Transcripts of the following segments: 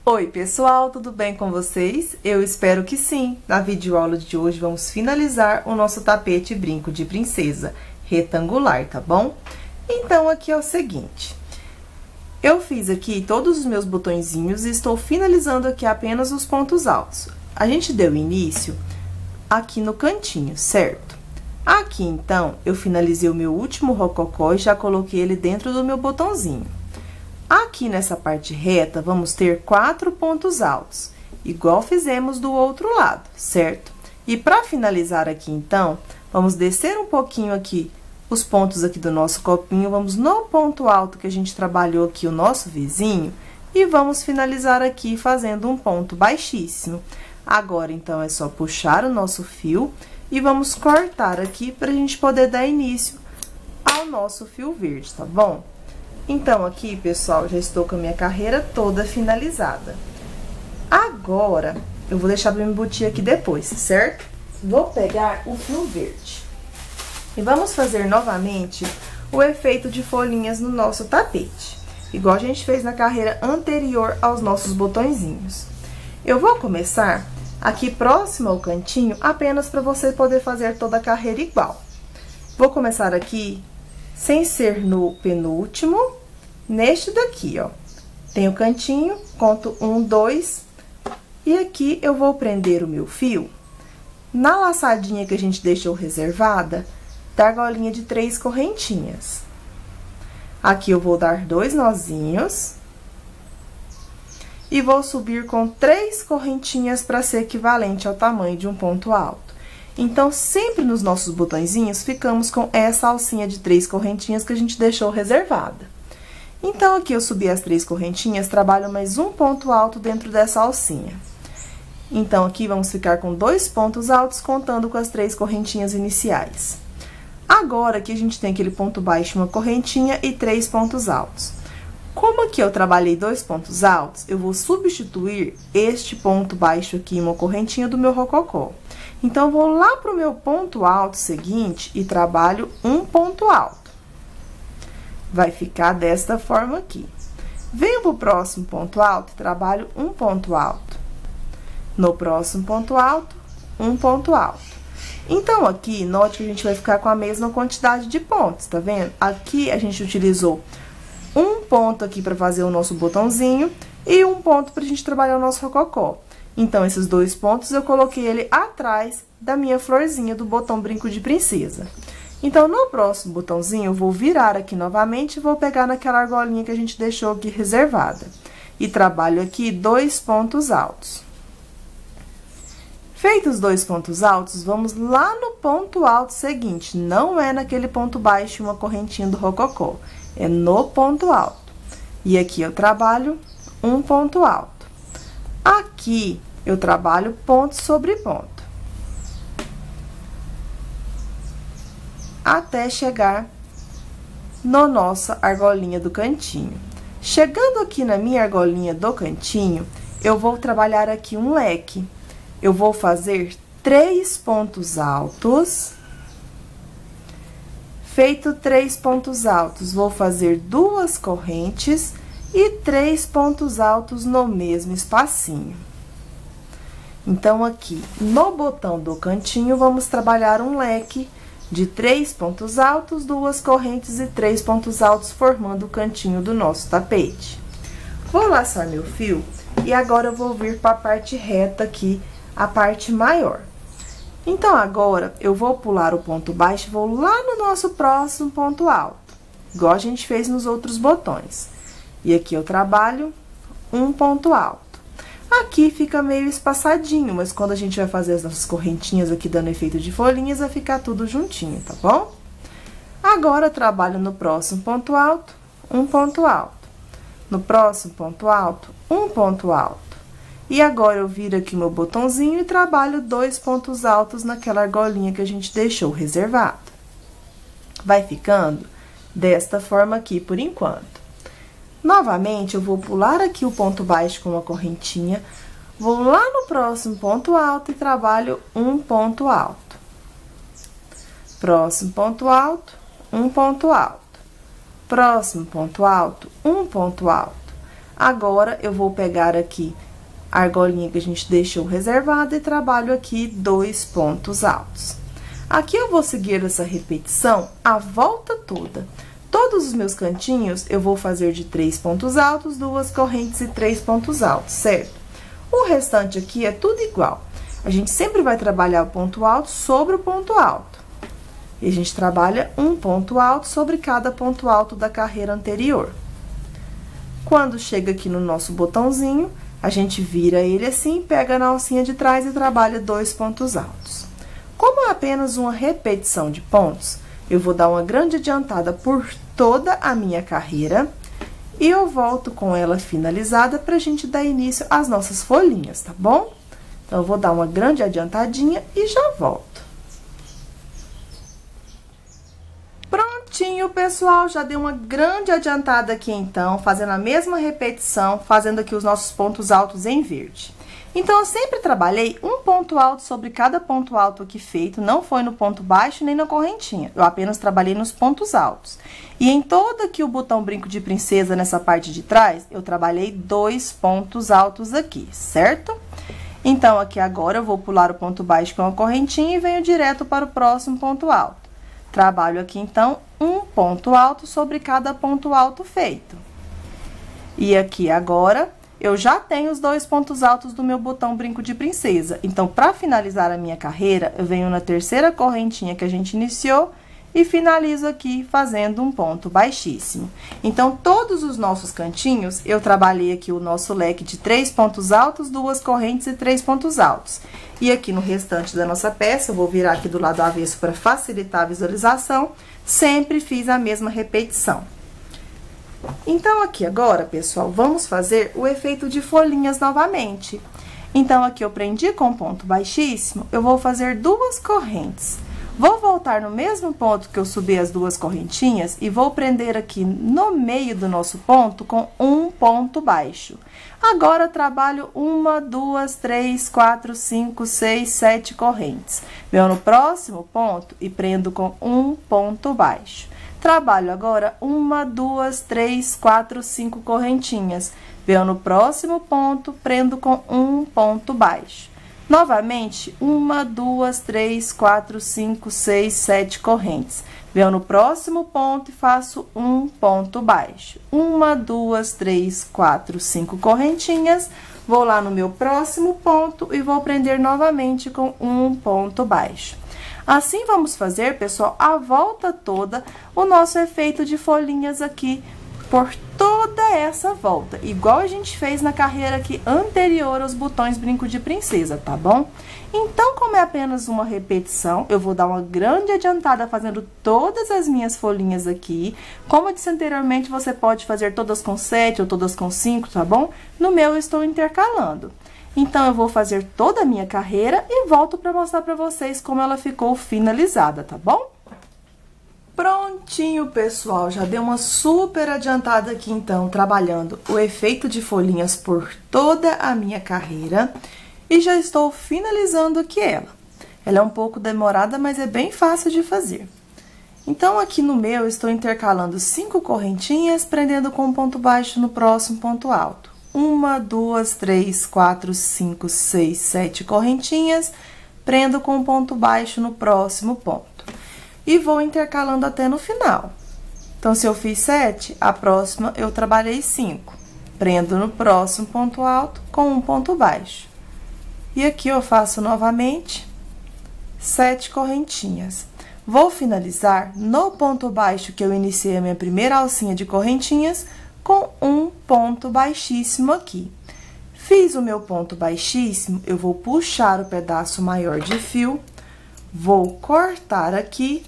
Oi pessoal, tudo bem com vocês? Eu espero que sim! Na videoaula de hoje vamos finalizar o nosso tapete brinco de princesa retangular, tá bom? Então, aqui é o seguinte, eu fiz aqui todos os meus botõezinhos e estou finalizando aqui apenas os pontos altos. A gente deu início aqui no cantinho, certo? Aqui, então, eu finalizei o meu último rococó e já coloquei ele dentro do meu botãozinho. Aqui nessa parte reta, vamos ter 4 pontos altos, igual fizemos do outro lado, certo? E para finalizar aqui, então, vamos descer um pouquinho aqui os pontos aqui do nosso copinho, vamos no ponto alto que a gente trabalhou aqui o nosso vizinho e vamos finalizar aqui fazendo um ponto baixíssimo. Agora, então, é só puxar o nosso fio e vamos cortar aqui para a gente poder dar início ao nosso fio verde, tá bom? Então, aqui, pessoal, já estou com a minha carreira toda finalizada. Agora, eu vou deixar para me embutir aqui depois, certo? Vou pegar o fio verde. E vamos fazer novamente o efeito de folhinhas no nosso tapete, igual a gente fez na carreira anterior aos nossos botõezinhos. Eu vou começar aqui próximo ao cantinho, apenas para você poder fazer toda a carreira igual. Vou começar aqui, sem ser no penúltimo, neste daqui, ó. Tem o cantinho, conto 1, 2, e aqui eu vou prender o meu fio na laçadinha que a gente deixou reservada, da argolinha de 3 correntinhas. Aqui eu vou dar 2 nozinhos e vou subir com 3 correntinhas para ser equivalente ao tamanho de um ponto alto. Então, sempre nos nossos botõezinhos, ficamos com essa alcinha de 3 correntinhas que a gente deixou reservada. Então, aqui eu subi as 3 correntinhas, trabalho mais um ponto alto dentro dessa alcinha. Então, aqui vamos ficar com 2 pontos altos, contando com as 3 correntinhas iniciais. Agora, aqui a gente tem aquele ponto baixo, uma correntinha e 3 pontos altos. Como aqui eu trabalhei 2 pontos altos, eu vou substituir este ponto baixo aqui, uma correntinha do meu rococó. Então, eu vou lá pro meu ponto alto seguinte e trabalho um ponto alto. Vai ficar desta forma aqui. Venho pro próximo ponto alto e trabalho um ponto alto. No próximo ponto alto, um ponto alto. Então, aqui, note que a gente vai ficar com a mesma quantidade de pontos, tá vendo? Aqui, a gente utilizou um ponto aqui para fazer o nosso botãozinho e um ponto pra gente trabalhar o nosso rococó. Então, esses 2 pontos, eu coloquei ele atrás da minha florzinha do botão brinco de princesa. Então, no próximo botãozinho, eu vou virar aqui novamente e vou pegar naquela argolinha que a gente deixou aqui reservada. E trabalho aqui 2 pontos altos. Feitos 2 pontos altos, vamos lá no ponto alto seguinte. Não é naquele ponto baixo e uma correntinha do rococó, é no ponto alto. E aqui eu trabalho um ponto alto. Aqui, eu trabalho ponto sobre ponto. Até chegar na nossa argolinha do cantinho. Chegando aqui na minha argolinha do cantinho, eu vou trabalhar aqui um leque. Eu vou fazer 3 pontos altos. Feito 3 pontos altos, vou fazer 2 correntes e 3 pontos altos no mesmo espacinho. Então, aqui, no botão do cantinho, vamos trabalhar um leque de 3 pontos altos, 2 correntes e 3 pontos altos, formando o cantinho do nosso tapete. Vou laçar meu fio e agora eu vou vir para a parte reta aqui, a parte maior. Então, agora, eu vou pular o ponto baixo e vou lá no nosso próximo ponto alto, igual a gente fez nos outros botões. E aqui eu trabalho um ponto alto. Aqui fica meio espaçadinho, mas quando a gente vai fazer as nossas correntinhas aqui dando efeito de folhinhas, vai ficar tudo juntinho, tá bom? Agora, eu trabalho no próximo ponto alto, um ponto alto. No próximo ponto alto, um ponto alto. E agora, eu viro aqui meu botãozinho e trabalho 2 pontos altos naquela argolinha que a gente deixou reservada. Vai ficando desta forma aqui por enquanto. Novamente, eu vou pular aqui o ponto baixo com uma correntinha, vou lá no próximo ponto alto e trabalho um ponto alto. Próximo ponto alto, um ponto alto. Próximo ponto alto, um ponto alto. Agora, eu vou pegar aqui a argolinha que a gente deixou reservada e trabalho aqui 2 pontos altos. Aqui eu vou seguir essa repetição a volta toda. Todos os meus cantinhos eu vou fazer de 3 pontos altos, 2 correntes e 3 pontos altos, certo? O restante aqui é tudo igual. A gente sempre vai trabalhar o ponto alto sobre o ponto alto. E a gente trabalha um ponto alto sobre cada ponto alto da carreira anterior. Quando chega aqui no nosso botãozinho, a gente vira ele assim, pega na alcinha de trás e trabalha 2 pontos altos. Como é apenas uma repetição de pontos, eu vou dar uma grande adiantada por toda a minha carreira e eu volto com ela finalizada pra gente dar início às nossas folhinhas, tá bom? Então, eu vou dar uma grande adiantadinha e já volto. Prontinho, pessoal, já dei uma grande adiantada aqui, então, fazendo a mesma repetição, fazendo aqui os nossos pontos altos em verde. Então, eu sempre trabalhei um ponto alto sobre cada ponto alto aqui feito, não foi no ponto baixo nem na correntinha, eu apenas trabalhei nos pontos altos. E em todo aqui o botão brinco de princesa, nessa parte de trás, eu trabalhei 2 pontos altos aqui, certo? Então, aqui agora eu vou pular o ponto baixo com a correntinha e venho direto para o próximo ponto alto. Trabalho aqui, então, um ponto alto sobre cada ponto alto feito. E aqui agora, eu já tenho os 2 pontos altos do meu botão brinco de princesa. Então, para finalizar a minha carreira, eu venho na terceira correntinha que a gente iniciou e finalizo aqui fazendo um ponto baixíssimo. Então, todos os nossos cantinhos, eu trabalhei aqui o nosso leque de 3 pontos altos, 2 correntes e 3 pontos altos. E aqui no restante da nossa peça, eu vou virar aqui do lado avesso para facilitar a visualização, sempre fiz a mesma repetição. Então, aqui agora, pessoal, vamos fazer o efeito de folhinhas novamente. Então, aqui eu prendi com ponto baixíssimo, eu vou fazer 2 correntes. Vou voltar no mesmo ponto que eu subi as 2 correntinhas e vou prender aqui no meio do nosso ponto com um ponto baixo. Agora, trabalho 1, 2, 3, 4, 5, 6, 7 correntes. Venho no próximo ponto e prendo com um ponto baixo. Trabalho agora 1, 2, 3, 4, 5 correntinhas. Venho no próximo ponto, prendo com um ponto baixo. Novamente, 1, 2, 3, 4, 5, 6, 7 correntes. Venho no próximo ponto e faço um ponto baixo. 1, 2, 3, 4, 5 correntinhas. Vou lá no meu próximo ponto e vou prender novamente com um ponto baixo. Assim, vamos fazer, pessoal, a volta toda, o nosso efeito de folhinhas aqui, por toda essa volta, igual a gente fez na carreira aqui anterior aos botões brinco de princesa, tá bom? Então, como é apenas uma repetição, eu vou dar uma grande adiantada fazendo todas as minhas folhinhas aqui. Como eu disse anteriormente, você pode fazer todas com 7 ou todas com 5, tá bom? No meu, eu estou intercalando. Então, eu vou fazer toda a minha carreira e volto para mostrar para vocês como ela ficou finalizada, tá bom? Prontinho, pessoal, já deu uma super adiantada aqui, então, trabalhando o efeito de folhinhas por toda a minha carreira. E já estou finalizando aqui ela. Ela é um pouco demorada, mas é bem fácil de fazer. Então, aqui no meu, estou intercalando 5 correntinhas, prendendo com um ponto baixo no próximo ponto alto. 1, 2, 3, 4, 5, 6, 7 correntinhas, prendo com um ponto baixo no próximo ponto. E vou intercalando até no final. Então, se eu fiz 7, a próxima eu trabalhei 5. Prendo no próximo ponto alto com um ponto baixo. E aqui eu faço novamente 7 correntinhas. Vou finalizar no ponto baixo que eu iniciei a minha primeira alcinha de correntinhas com um ponto baixíssimo aqui. Fiz o meu ponto baixíssimo, eu vou puxar o pedaço maior de fio, vou cortar aqui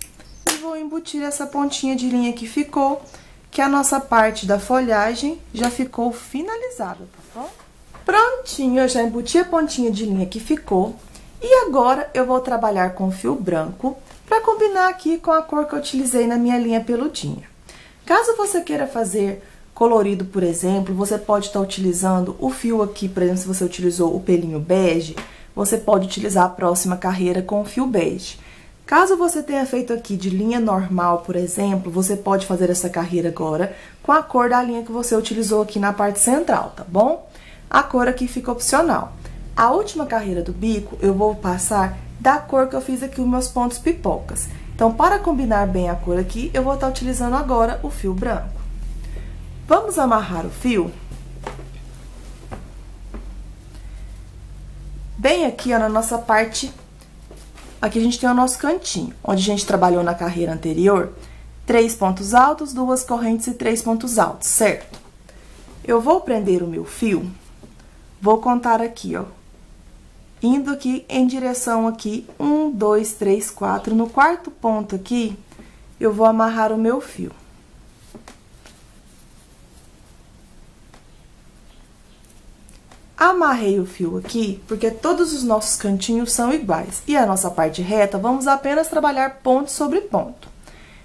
e vou embutir essa pontinha de linha que ficou, que a nossa parte da folhagem já ficou finalizada, tá bom? Prontinho, eu já embuti a pontinha de linha que ficou. E agora, eu vou trabalhar com fio branco para combinar aqui com a cor que eu utilizei na minha linha peludinha. Caso você queira fazer colorido, por exemplo, você pode estar utilizando o fio aqui, por exemplo, se você utilizou o pelinho bege, você pode utilizar a próxima carreira com o fio bege. Caso você tenha feito aqui de linha normal, por exemplo, você pode fazer essa carreira agora com a cor da linha que você utilizou aqui na parte central, tá bom? A cor aqui fica opcional. A última carreira do bico, eu vou passar da cor que eu fiz aqui os meus pontos pipocas. Então, para combinar bem a cor aqui, eu vou estar utilizando agora o fio branco. Vamos amarrar o fio. Bem aqui, ó, na nossa parte, aqui a gente tem o nosso cantinho, onde a gente trabalhou na carreira anterior, 3 pontos altos, 2 correntes e 3 pontos altos, certo? Eu vou prender o meu fio, vou contar aqui, ó, indo aqui em direção aqui, 1, 2, 3, 4, no quarto ponto aqui, eu vou amarrar o meu fio. Amarrei o fio aqui, porque todos os nossos cantinhos são iguais. E a nossa parte reta, vamos apenas trabalhar ponto sobre ponto.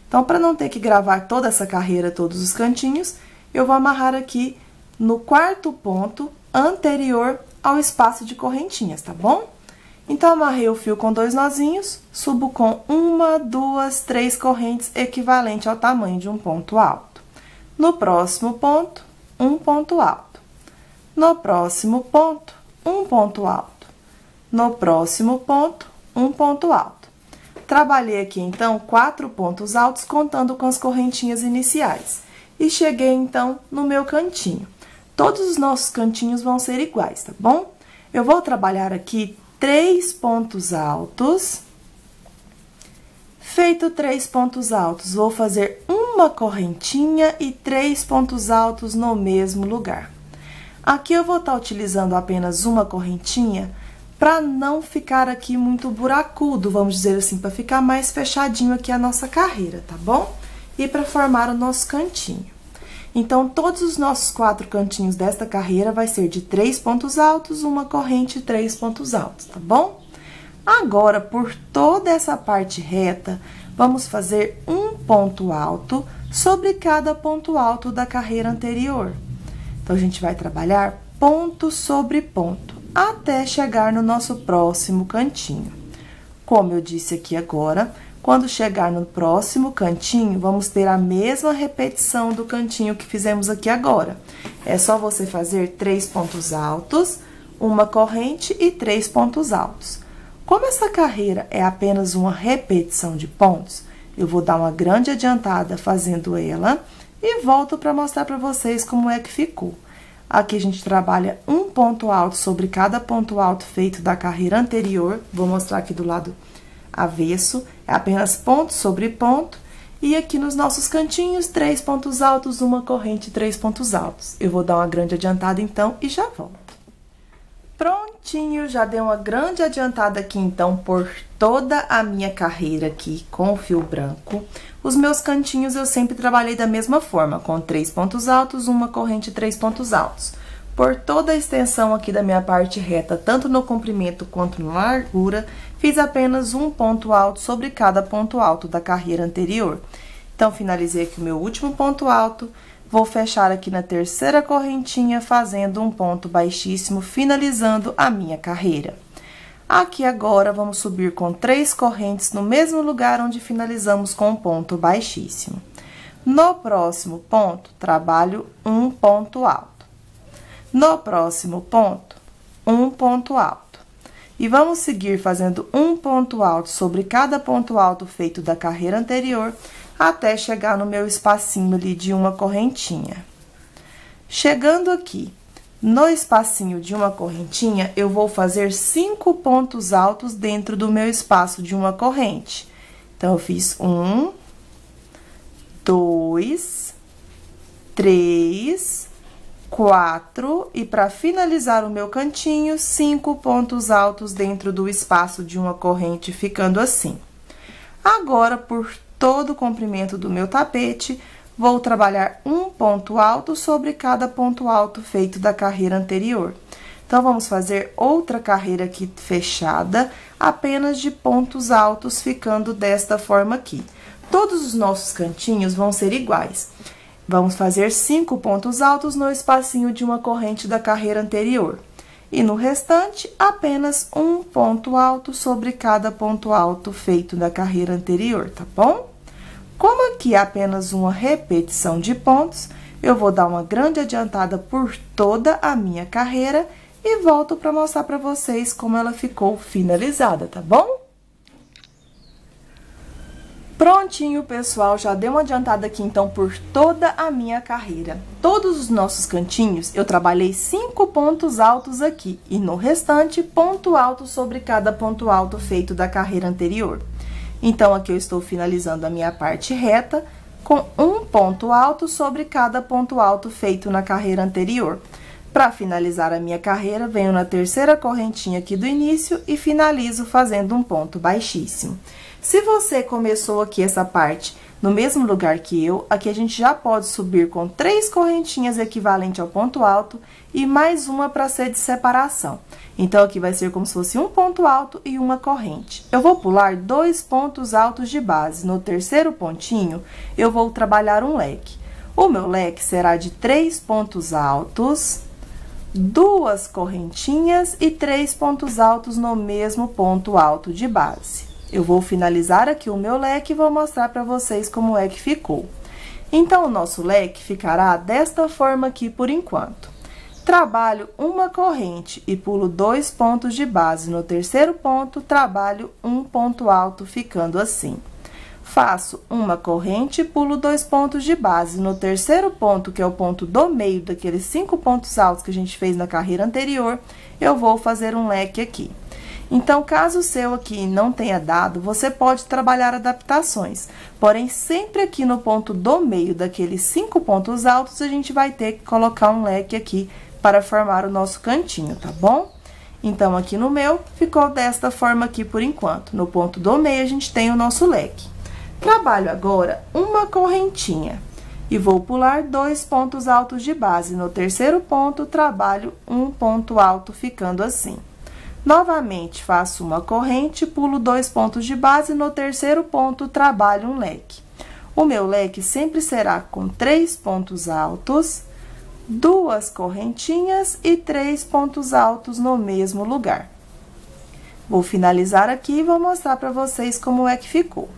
Então, para não ter que gravar toda essa carreira, todos os cantinhos, eu vou amarrar aqui no quarto ponto anterior ao espaço de correntinhas, tá bom? Então, amarrei o fio com 2 nozinhos, subo com 1, 2, 3 correntes, equivalente ao tamanho de um ponto alto. No próximo ponto, um ponto alto. No próximo ponto, um ponto alto. No próximo ponto, um ponto alto. Trabalhei aqui, então, 4 pontos altos, contando com as correntinhas iniciais. E cheguei, então, no meu cantinho. Todos os nossos cantinhos vão ser iguais, tá bom? Eu vou trabalhar aqui 3 pontos altos. Feito 3 pontos altos, vou fazer uma correntinha e 3 pontos altos no mesmo lugar. Aqui eu vou estar utilizando apenas uma correntinha para não ficar aqui muito buracudo, vamos dizer assim, para ficar mais fechadinho aqui a nossa carreira, tá bom? E para formar o nosso cantinho. Então, todos os nossos 4 cantinhos desta carreira vai ser de 3 pontos altos, uma corrente e 3 pontos altos, tá bom? Agora, por toda essa parte reta, vamos fazer um ponto alto sobre cada ponto alto da carreira anterior. Então, a gente vai trabalhar ponto sobre ponto, até chegar no nosso próximo cantinho. Como eu disse aqui agora, quando chegar no próximo cantinho, vamos ter a mesma repetição do cantinho que fizemos aqui agora. É só você fazer 3 pontos altos, uma corrente e 3 pontos altos. Como essa carreira é apenas uma repetição de pontos, eu vou dar uma grande adiantada fazendo ela e volto para mostrar para vocês como é que ficou. Aqui a gente trabalha um ponto alto sobre cada ponto alto feito da carreira anterior. Vou mostrar aqui do lado avesso, é apenas ponto sobre ponto. E aqui nos nossos cantinhos, 3 pontos altos, uma corrente e 3 pontos altos. Eu vou dar uma grande adiantada então e já volto. Prontinho, já dei uma grande adiantada aqui então por toda a minha carreira aqui com o fio branco. Os meus cantinhos eu sempre trabalhei da mesma forma, com 3 pontos altos, uma corrente e 3 pontos altos. Por toda a extensão aqui da minha parte reta, tanto no comprimento quanto na largura, fiz apenas um ponto alto sobre cada ponto alto da carreira anterior. Então, finalizei aqui o meu último ponto alto, vou fechar aqui na terceira correntinha, fazendo um ponto baixíssimo, finalizando a minha carreira. Aqui agora, vamos subir com 3 correntes no mesmo lugar onde finalizamos com um ponto baixíssimo. No próximo ponto, trabalho um ponto alto. No próximo ponto, um ponto alto. E vamos seguir fazendo um ponto alto sobre cada ponto alto feito da carreira anterior, até chegar no meu espacinho ali de uma correntinha. Chegando aqui, no espacinho de uma correntinha, eu vou fazer 5 pontos altos dentro do meu espaço de uma corrente. Então, eu fiz 1, 2, 3, 4, e para finalizar o meu cantinho, 5 pontos altos dentro do espaço de uma corrente, ficando assim. Agora, por todo o comprimento do meu tapete, vou trabalhar um ponto alto sobre cada ponto alto feito da carreira anterior. Então, vamos fazer outra carreira aqui fechada, apenas de pontos altos, ficando desta forma aqui. Todos os nossos cantinhos vão ser iguais. Vamos fazer 5 pontos altos no espacinho de uma corrente da carreira anterior. E no restante, apenas um ponto alto sobre cada ponto alto feito na carreira anterior, tá bom? Como aqui é apenas uma repetição de pontos, eu vou dar uma grande adiantada por toda a minha carreira e volto para mostrar para vocês como ela ficou finalizada, tá bom? Prontinho, pessoal, já dei uma adiantada aqui, então, por toda a minha carreira. Todos os nossos cantinhos, eu trabalhei 5 pontos altos aqui, e no restante, ponto alto sobre cada ponto alto feito da carreira anterior. Então, aqui eu estou finalizando a minha parte reta, com um ponto alto sobre cada ponto alto feito na carreira anterior. Para finalizar a minha carreira, venho na terceira correntinha aqui do início e finalizo fazendo um ponto baixíssimo. Se você começou aqui essa parte no mesmo lugar que eu, aqui a gente já pode subir com 3 correntinhas equivalente ao ponto alto e mais uma para ser de separação. Então, aqui vai ser como se fosse um ponto alto e uma corrente. Eu vou pular 2 pontos altos de base. No terceiro pontinho, eu vou trabalhar um leque. O meu leque será de 3 pontos altos, 2 correntinhas e 3 pontos altos no mesmo ponto alto de base. Eu vou finalizar aqui o meu leque e vou mostrar para vocês como é que ficou. Então, o nosso leque ficará desta forma aqui por enquanto. Trabalho uma corrente e pulo 2 pontos de base. No terceiro ponto, trabalho um ponto alto, ficando assim. Faço uma corrente e pulo 2 pontos de base. No terceiro ponto, que é o ponto do meio daqueles 5 pontos altos que a gente fez na carreira anterior, eu vou fazer um leque aqui. Então, caso o seu aqui não tenha dado, você pode trabalhar adaptações. Porém, sempre aqui no ponto do meio daqueles 5 pontos altos, a gente vai ter que colocar um leque aqui para formar o nosso cantinho, tá bom? Então, aqui no meu, ficou desta forma aqui por enquanto. No ponto do meio, a gente tem o nosso leque. Trabalho agora uma correntinha e vou pular 2 pontos altos de base. No terceiro ponto, trabalho um ponto alto, ficando assim. Novamente, faço uma corrente, pulo 2 pontos de base, no terceiro ponto, trabalho um leque. O meu leque sempre será com 3 pontos altos, 2 correntinhas e 3 pontos altos no mesmo lugar. Vou finalizar aqui e vou mostrar para vocês como é que ficou.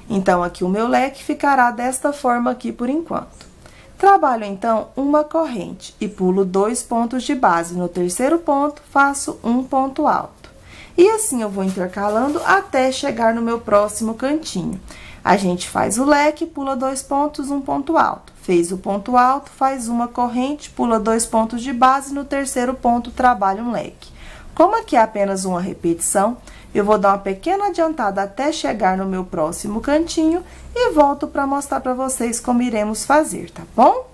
Então, aqui o meu leque ficará desta forma aqui por enquanto. Trabalho, então, uma corrente e pulo 2 pontos de base. No terceiro ponto, faço um ponto alto. E assim, eu vou intercalando até chegar no meu próximo cantinho. A gente faz o leque, pula 2 pontos, um ponto alto. Fez o ponto alto, faz uma corrente, pula 2 pontos de base. No terceiro ponto, trabalho um leque. Como aqui é apenas uma repetição, eu vou dar uma pequena adiantada até chegar no meu próximo cantinho e volto para mostrar para vocês como iremos fazer, tá bom?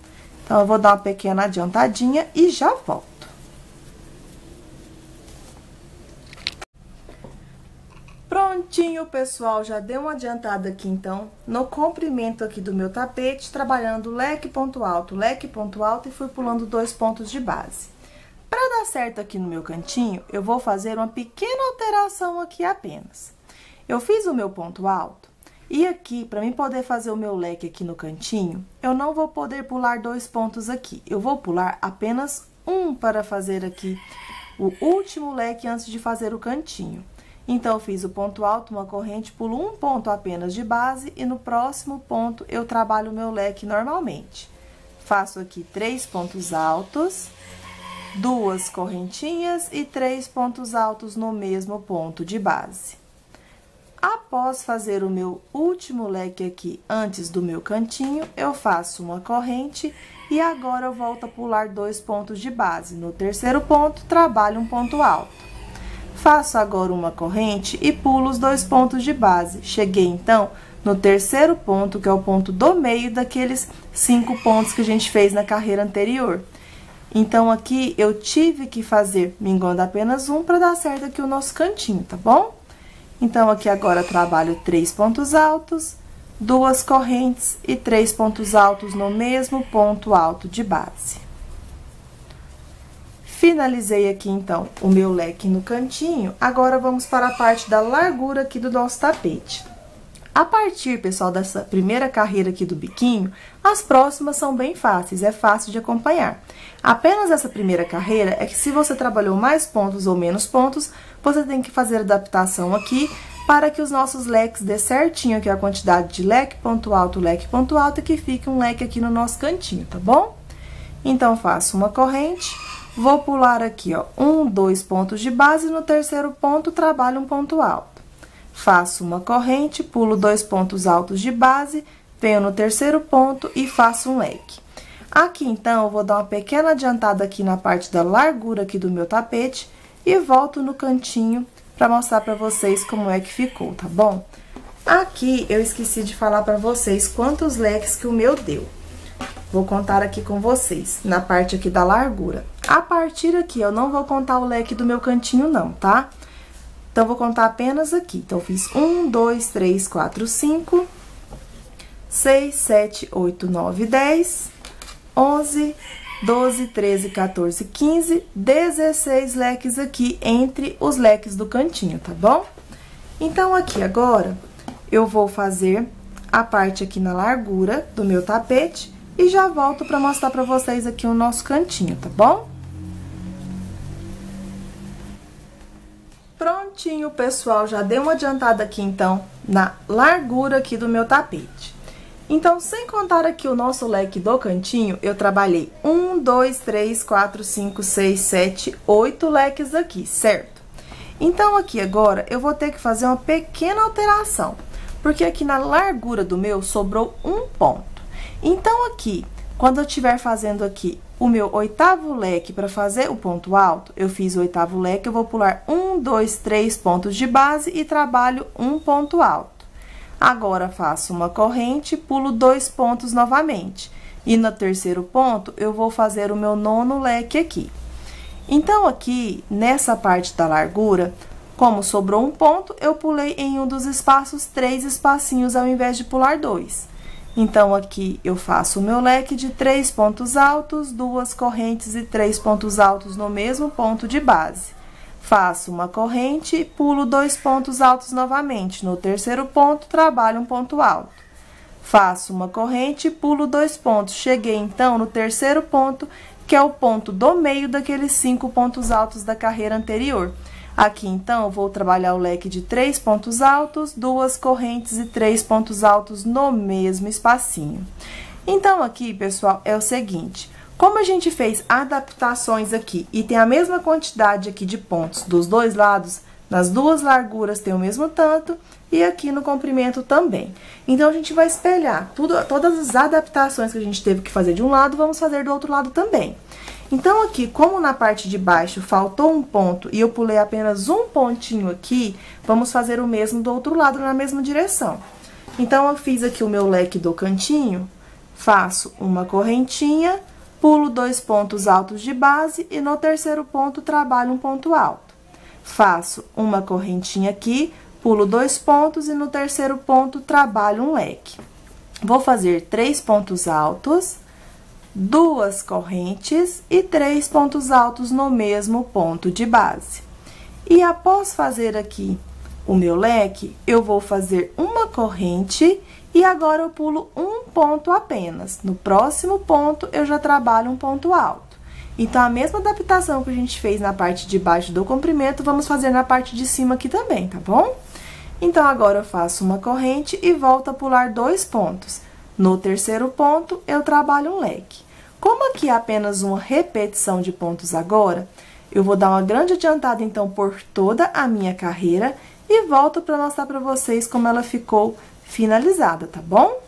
Então, eu vou dar uma pequena adiantadinha e já volto. Prontinho, pessoal, já dei uma adiantada aqui, então, no comprimento aqui do meu tapete, trabalhando leque, ponto alto e fui pulando 2 pontos de base. Para dar certo aqui no meu cantinho, eu vou fazer uma pequena alteração aqui apenas. Eu fiz o meu ponto alto, e aqui, para mim poder fazer o meu leque aqui no cantinho, eu não vou poder pular 2 pontos aqui. Eu vou pular apenas um para fazer aqui o último leque antes de fazer o cantinho. Então, eu fiz o ponto alto, uma corrente, pulo um ponto apenas de base, e no próximo ponto eu trabalho o meu leque normalmente. Faço aqui 3 pontos altos, 2 correntinhas e 3 pontos altos no mesmo ponto de base. Após fazer o meu último leque aqui antes do meu cantinho, eu faço uma corrente e agora eu volto a pular 2 pontos de base. No terceiro ponto, trabalho um ponto alto. Faço agora uma corrente e pulo os 2 pontos de base. Cheguei, então, no terceiro ponto, que é o ponto do meio daqueles 5 pontos que a gente fez na carreira anterior. Então, aqui, eu tive que fazer minguando apenas um para dar certo aqui o nosso cantinho, tá bom? Então, aqui agora, trabalho 3 pontos altos, 2 correntes e 3 pontos altos no mesmo ponto alto de base. Finalizei aqui, então, o meu leque no cantinho. Agora, vamos para a parte da largura aqui do nosso tapete. A partir, pessoal, dessa primeira carreira aqui do biquinho, as próximas são bem fáceis, é fácil de acompanhar. Apenas essa primeira carreira é que se você trabalhou mais pontos ou menos pontos, você tem que fazer adaptação aqui para que os nossos leques dê certinho aqui a quantidade de leque, ponto alto, e que fique um leque aqui no nosso cantinho, tá bom? Então, faço uma corrente, vou pular aqui, ó, 1, 2 pontos de base, no terceiro ponto, trabalho um ponto alto. Faço uma corrente, pulo 2 pontos altos de base, venho no terceiro ponto e faço um leque. Aqui, então, eu vou dar uma pequena adiantada aqui na parte da largura aqui do meu tapete e volto no cantinho para mostrar para vocês como é que ficou, tá bom? Aqui, eu esqueci de falar para vocês quantos leques que o meu deu. Vou contar aqui com vocês, na parte aqui da largura. A partir aqui, eu não vou contar o leque do meu cantinho, não, tá? Então, vou contar apenas aqui. Então, eu fiz 1, 2, 3, 4, 5, 6, 7, 8, 9, 10, 11, 12, 13, 14, 15, 16 leques aqui entre os leques do cantinho, tá bom? Então, aqui agora, eu vou fazer a parte aqui na largura do meu tapete e já volto pra mostrar pra vocês aqui o nosso cantinho, tá bom? Prontinho, pessoal, já dei uma adiantada aqui, então, na largura aqui do meu tapete. Então, sem contar aqui o nosso leque do cantinho, eu trabalhei 1, 2, 3, 4, 5, 6, 7, 8 leques aqui, certo? Então, aqui agora, eu vou ter que fazer uma pequena alteração, porque aqui na largura do meu sobrou um ponto. Então, aqui, quando eu estiver fazendo aqui o meu oitavo leque para fazer o ponto alto, eu fiz o oitavo leque, eu vou pular 1, 2, 3 pontos de base e trabalho um ponto alto. Agora, faço uma corrente, pulo 2 pontos novamente. E no terceiro ponto, eu vou fazer o meu nono leque aqui. Então, aqui, nessa parte da largura, como sobrou um ponto, eu pulei em um dos espaços 3 espacinhos ao invés de pular 2. Então, aqui, eu faço o meu leque de 3 pontos altos, 2 correntes e 3 pontos altos no mesmo ponto de base. Faço uma corrente, pulo 2 pontos altos novamente. No terceiro ponto, trabalho um ponto alto. Faço uma corrente, pulo 2 pontos. Cheguei, então, no terceiro ponto, que é o ponto do meio daqueles 5 pontos altos da carreira anterior. Aqui, então, eu vou trabalhar o leque de 3 pontos altos, 2 correntes e 3 pontos altos no mesmo espacinho. Então, aqui, pessoal, é o seguinte: como a gente fez adaptações aqui e tem a mesma quantidade aqui de pontos dos dois lados, nas duas larguras tem o mesmo tanto e aqui no comprimento também. Então, a gente vai espelhar todas as adaptações que a gente teve que fazer de um lado, vamos fazer do outro lado também. Então, aqui, como na parte de baixo faltou um ponto e eu pulei apenas um pontinho aqui, vamos fazer o mesmo do outro lado na mesma direção. Então, eu fiz aqui o meu leque do cantinho, faço uma correntinha, pulo 2 pontos altos de base e no terceiro ponto trabalho um ponto alto. Faço uma correntinha aqui, pulo 2 pontos e no terceiro ponto trabalho um leque. Vou fazer 3 pontos altos, 2 correntes e 3 pontos altos no mesmo ponto de base. E após fazer aqui o meu leque, eu vou fazer uma corrente e agora eu pulo um ponto apenas. No próximo ponto, eu já trabalho um ponto alto. Então, a mesma adaptação que a gente fez na parte de baixo do comprimento, vamos fazer na parte de cima aqui também, tá bom? Então, agora eu faço uma corrente e volto a pular 2 pontos. No terceiro ponto, eu trabalho um leque. Como aqui é apenas uma repetição de pontos agora, eu vou dar uma grande adiantada, então, por toda a minha carreira e volto para mostrar para vocês como ela ficou finalizada, tá bom?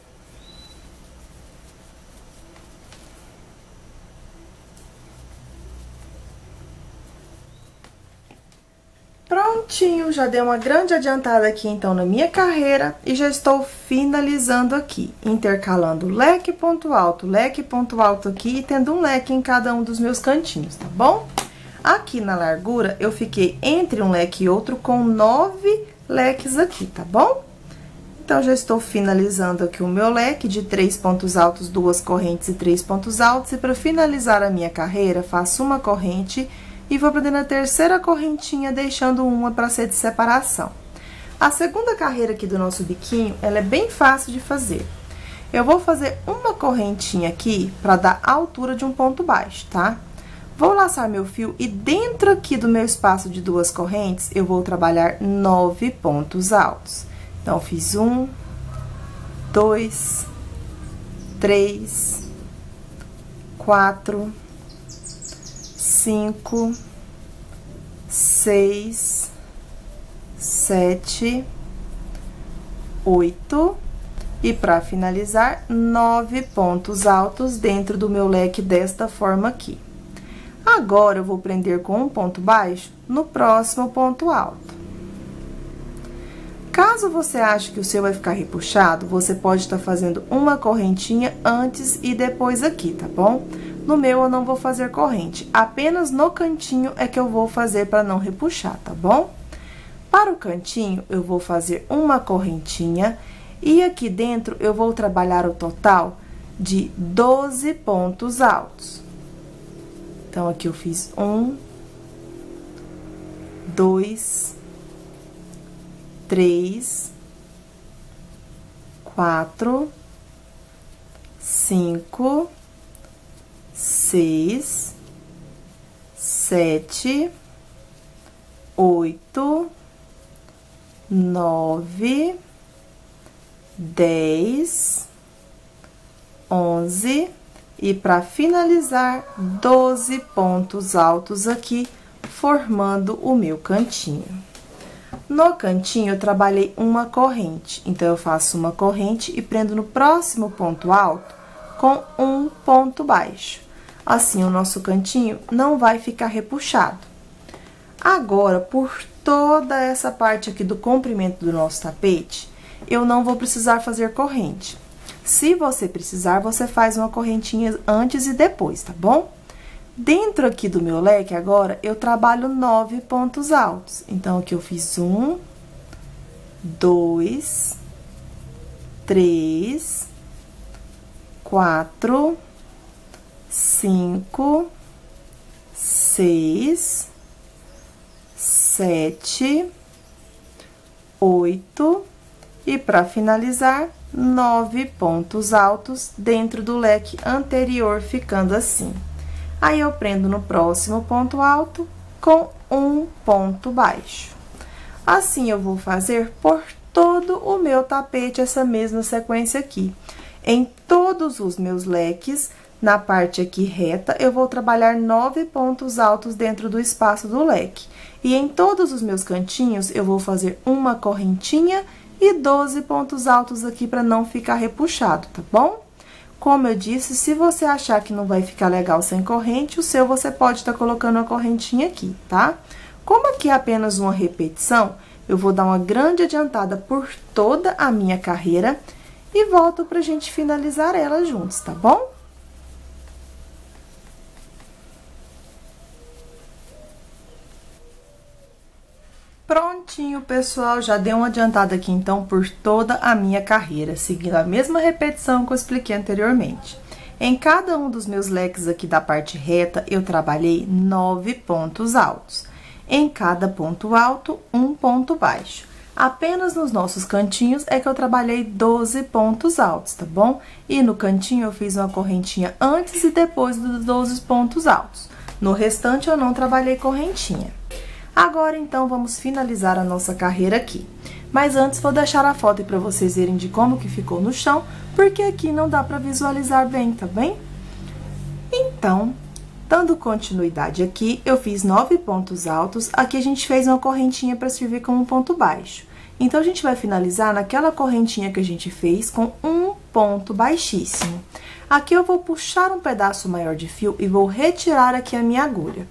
Prontinho, já dei uma grande adiantada aqui, então, na minha carreira e já estou finalizando aqui, intercalando leque, ponto alto aqui e tendo um leque em cada um dos meus cantinhos, tá bom? Aqui na largura, eu fiquei entre um leque e outro com 9 leques aqui, tá bom? Então, já estou finalizando aqui o meu leque de 3 pontos altos, 2 correntes e 3 pontos altos. E para finalizar a minha carreira, faço uma corrente e vou prendendo a terceira correntinha, deixando uma para ser de separação. A segunda carreira aqui do nosso biquinho, ela é bem fácil de fazer. Eu vou fazer uma correntinha aqui para dar a altura de um ponto baixo, tá? Vou laçar meu fio e dentro aqui do meu espaço de 2 correntes, eu vou trabalhar 9 pontos altos. Então, fiz 1, 2, 3, 4, 5, 6, 7, 8 e para finalizar, 9 pontos altos dentro do meu leque desta forma aqui. Agora, eu vou prender com um ponto baixo no próximo ponto alto. Caso você ache que o seu vai ficar repuxado, você pode estar fazendo uma correntinha antes e depois aqui, tá bom? No meu, eu não vou fazer corrente, apenas no cantinho é que eu vou fazer para não repuxar, tá bom? Para o cantinho, eu vou fazer uma correntinha e aqui dentro eu vou trabalhar o total de 12 pontos altos. Então, aqui eu fiz 1, 2, 3, 4, 5, 6, 7, 8, 9, 10, 11 e para finalizar, 12 pontos altos aqui, formando o meu cantinho. No cantinho, eu trabalhei uma corrente, então, eu faço uma corrente e prendo no próximo ponto alto com um ponto baixo. Assim, o nosso cantinho não vai ficar repuxado. Agora, por toda essa parte aqui do comprimento do nosso tapete, eu não vou precisar fazer corrente. Se você precisar, você faz uma correntinha antes e depois, tá bom? Dentro aqui do meu leque, agora, eu trabalho 9 pontos altos. Então, aqui eu fiz 1, 2, 3, 4, 5, 6, 7, 8 e para finalizar, 9 pontos altos dentro do leque anterior, ficando assim. Aí, eu prendo no próximo ponto alto com um ponto baixo. Assim, eu vou fazer por todo o meu tapete essa mesma sequência aqui. Em todos os meus leques, na parte aqui reta, eu vou trabalhar 9 pontos altos dentro do espaço do leque. E em todos os meus cantinhos, eu vou fazer uma correntinha e 12 pontos altos aqui para não ficar repuxado, tá bom? Como eu disse, se você achar que não vai ficar legal sem corrente, o seu você pode estar colocando uma correntinha aqui, tá? Como aqui é apenas uma repetição, eu vou dar uma grande adiantada por toda a minha carreira e volto pra gente finalizar ela juntos, tá bom? Prontinho, pessoal, já dei uma adiantada aqui, então, por toda a minha carreira, seguindo a mesma repetição que eu expliquei anteriormente. Em cada um dos meus leques aqui da parte reta, eu trabalhei 9 pontos altos. Em cada ponto alto, um ponto baixo. Apenas nos nossos cantinhos é que eu trabalhei 12 pontos altos, tá bom? E no cantinho, eu fiz uma correntinha antes e depois dos 12 pontos altos. No restante, eu não trabalhei correntinha. Agora, então, vamos finalizar a nossa carreira aqui. Mas antes, vou deixar a foto aí pra vocês verem de como que ficou no chão, porque aqui não dá pra visualizar bem, tá bem? Então, dando continuidade aqui, eu fiz 9 pontos altos, aqui a gente fez uma correntinha pra servir como um ponto baixo. Então, a gente vai finalizar naquela correntinha que a gente fez com um ponto baixíssimo. Aqui eu vou puxar um pedaço maior de fio e vou retirar aqui a minha agulha.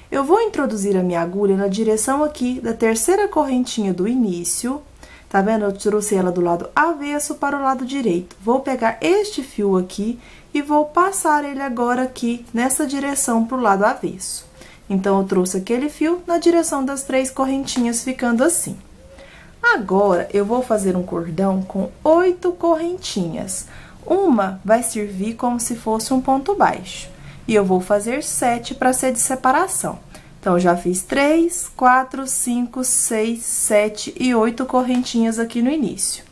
Eu vou introduzir a minha agulha na direção aqui da terceira correntinha do início, tá vendo? Eu trouxe ela do lado avesso para o lado direito. Vou pegar este fio aqui e vou passar ele agora aqui nessa direção pro lado avesso. Então, eu trouxe aquele fio na direção das 3 correntinhas, ficando assim. Agora, eu vou fazer um cordão com 8 correntinhas. Uma vai servir como se fosse um ponto baixo. E eu vou fazer 7 para ser de separação. Então, já fiz 3, 4, 5, 6, 7 e 8 correntinhas aqui no início.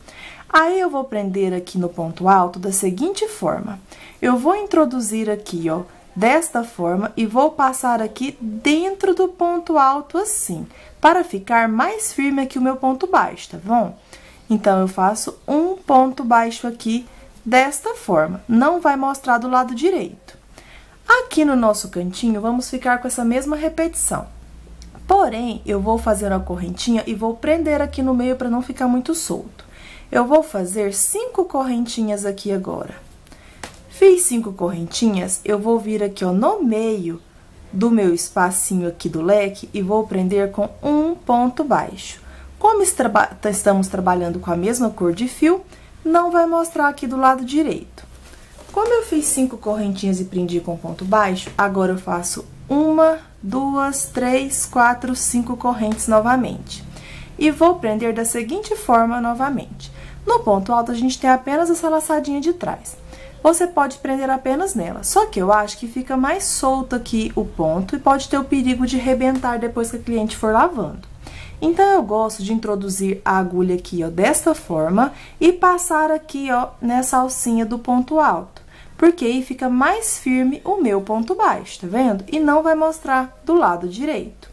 Aí, eu vou prender aqui no ponto alto da seguinte forma. Eu vou introduzir aqui, ó, desta forma e vou passar aqui dentro do ponto alto assim, para ficar mais firme aqui o meu ponto baixo, tá bom? Então, eu faço um ponto baixo aqui desta forma, não vai mostrar do lado direito. Aqui no nosso cantinho, vamos ficar com essa mesma repetição. Porém, eu vou fazer uma correntinha e vou prender aqui no meio para não ficar muito solto. Eu vou fazer 5 correntinhas aqui agora. Fiz 5 correntinhas, eu vou vir aqui, ó, no meio do meu espacinho aqui do leque e vou prender com um ponto baixo. Como estamos trabalhando com a mesma cor de fio, não vai mostrar aqui do lado direito. Como eu fiz 5 correntinhas e prendi com ponto baixo, agora eu faço 1, 2, 3, 4, 5 correntes novamente. E vou prender da seguinte forma novamente. No ponto alto, a gente tem apenas essa laçadinha de trás. Você pode prender apenas nela, só que eu acho que fica mais solto aqui o ponto e pode ter o perigo de rebentar depois que a cliente for lavando. Então, eu gosto de introduzir a agulha aqui, ó, desta forma e passar aqui, ó, nessa alcinha do ponto alto, porque aí fica mais firme o meu ponto baixo, tá vendo? E não vai mostrar do lado direito.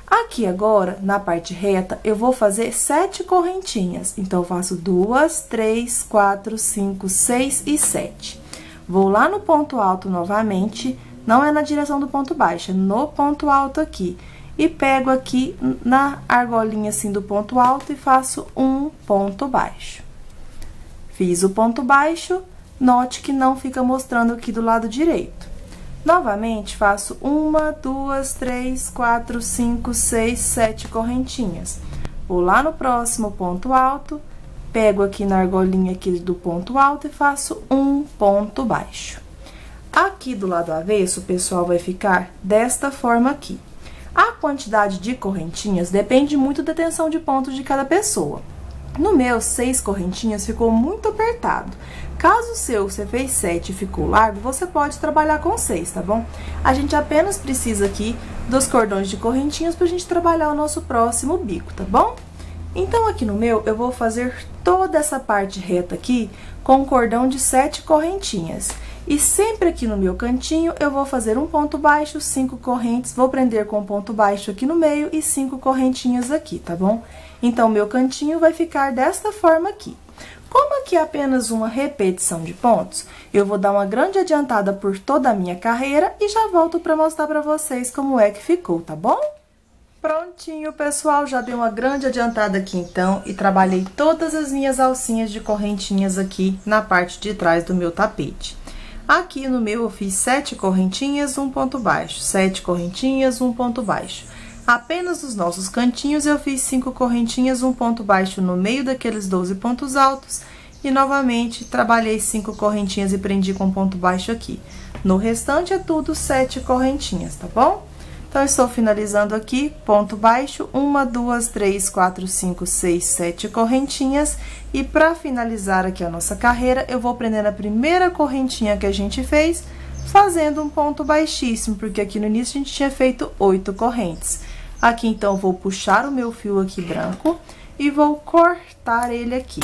Aqui agora, na parte reta, eu vou fazer 7 correntinhas. Então, eu faço 2, 3, 4, 5, 6 e 7. Vou lá no ponto alto novamente, não é na direção do ponto baixo, é no ponto alto aqui. E pego aqui na argolinha assim do ponto alto e faço um ponto baixo. Fiz o ponto baixo, note que não fica mostrando aqui do lado direito. Novamente, faço 1, 2, 3, 4, 5, 6, 7 correntinhas. Vou lá no próximo ponto alto, pego aqui na argolinha aqui do ponto alto e faço um ponto baixo. Aqui do lado avesso, pessoal, vai ficar desta forma aqui. A quantidade de correntinhas depende muito da tensão de ponto de cada pessoa. No meu, 6 correntinhas ficou muito apertado. Caso o seu, você fez 7 e ficou largo, você pode trabalhar com 6, tá bom? A gente apenas precisa aqui dos cordões de correntinhas pra gente trabalhar o nosso próximo bico, tá bom? Então, aqui no meu, eu vou fazer toda essa parte reta aqui com um cordão de 7 correntinhas. E sempre aqui no meu cantinho, eu vou fazer um ponto baixo, 5 correntes, vou prender com um ponto baixo aqui no meio e 5 correntinhas aqui, tá bom? Então, meu cantinho vai ficar desta forma aqui. Como aqui é apenas uma repetição de pontos, eu vou dar uma grande adiantada por toda a minha carreira e já volto para mostrar para vocês como é que ficou, tá bom? Prontinho, pessoal, já dei uma grande adiantada aqui então e trabalhei todas as minhas alcinhas de correntinhas aqui na parte de trás do meu tapete. Aqui no meu eu fiz 7 correntinhas, um ponto baixo, 7 correntinhas, um ponto baixo. Apenas nos nossos cantinhos eu fiz 5 correntinhas, um ponto baixo no meio daqueles 12 pontos altos e novamente trabalhei 5 correntinhas e prendi com ponto baixo aqui. No restante é tudo 7 correntinhas, tá bom? Então, estou finalizando aqui, ponto baixo, 1, 2, 3, 4, 5, 6, 7 correntinhas. E para finalizar aqui a nossa carreira, eu vou prender a primeira correntinha que a gente fez, fazendo um ponto baixíssimo, porque aqui no início a gente tinha feito 8 correntes. Aqui, então, vou puxar o meu fio aqui branco e vou cortar ele aqui.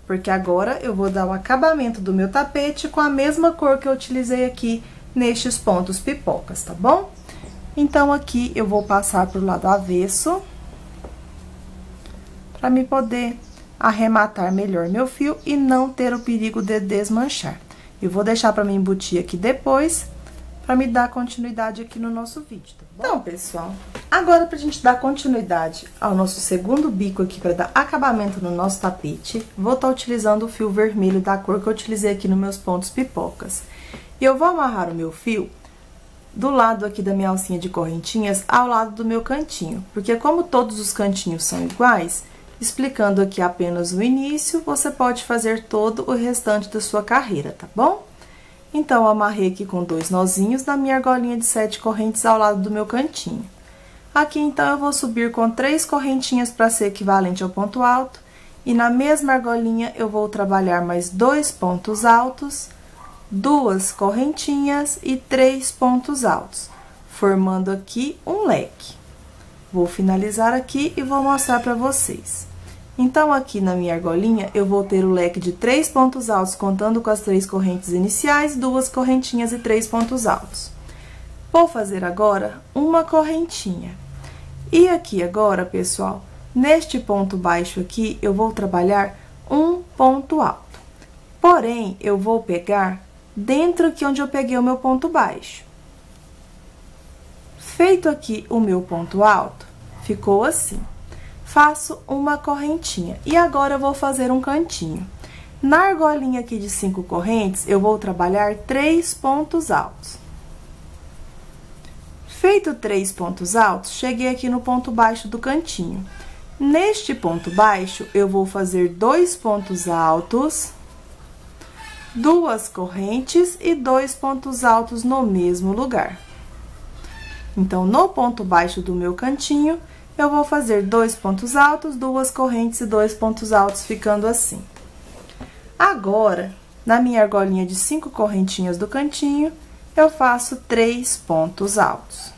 Porque agora eu vou dar o acabamento do meu tapete com a mesma cor que eu utilizei aqui nestes pontos pipocas, tá bom? Então, aqui eu vou passar pro lado avesso, para me poder arrematar melhor meu fio e não ter o perigo de desmanchar. Eu vou deixar para me embutir aqui depois, para me dar continuidade aqui no nosso vídeo, tá bom? Então, pessoal, agora pra gente dar continuidade ao nosso segundo bico aqui, para dar acabamento no nosso tapete, vou estar utilizando o fio vermelho da cor que eu utilizei aqui nos meus pontos pipocas. E eu vou amarrar o meu fio do lado aqui da minha alcinha de correntinhas ao lado do meu cantinho, porque como todos os cantinhos são iguais, explicando aqui apenas o início, você pode fazer todo o restante da sua carreira, tá bom? Então, eu amarrei aqui com 2 nozinhos na minha argolinha de 7 correntes ao lado do meu cantinho. Aqui, então, eu vou subir com 3 correntinhas para ser equivalente ao ponto alto, e na mesma argolinha eu vou trabalhar mais 2 pontos altos, 2 correntinhas e 3 pontos altos, formando aqui um leque. Vou finalizar aqui e vou mostrar para vocês. Então, aqui na minha argolinha, eu vou ter o leque de 3 pontos altos, contando com as 3 correntes iniciais, 2 correntinhas e 3 pontos altos. Vou fazer agora uma correntinha. E aqui agora, pessoal, neste ponto baixo aqui, eu vou trabalhar um ponto alto. Porém, eu vou pegar dentro aqui onde eu peguei o meu ponto baixo. Feito aqui o meu ponto alto, ficou assim. Faço uma correntinha. E agora eu vou fazer um cantinho. Na argolinha aqui de 5 correntes, eu vou trabalhar 3 pontos altos. Feito 3 pontos altos, cheguei aqui no ponto baixo do cantinho. Neste ponto baixo, eu vou fazer 2 pontos altos, 2 correntes e 2 pontos altos no mesmo lugar. Então, no ponto baixo do meu cantinho, eu vou fazer 2 pontos altos, 2 correntes e 2 pontos altos, ficando assim. Agora, na minha argolinha de 5 correntinhas do cantinho, eu faço 3 pontos altos.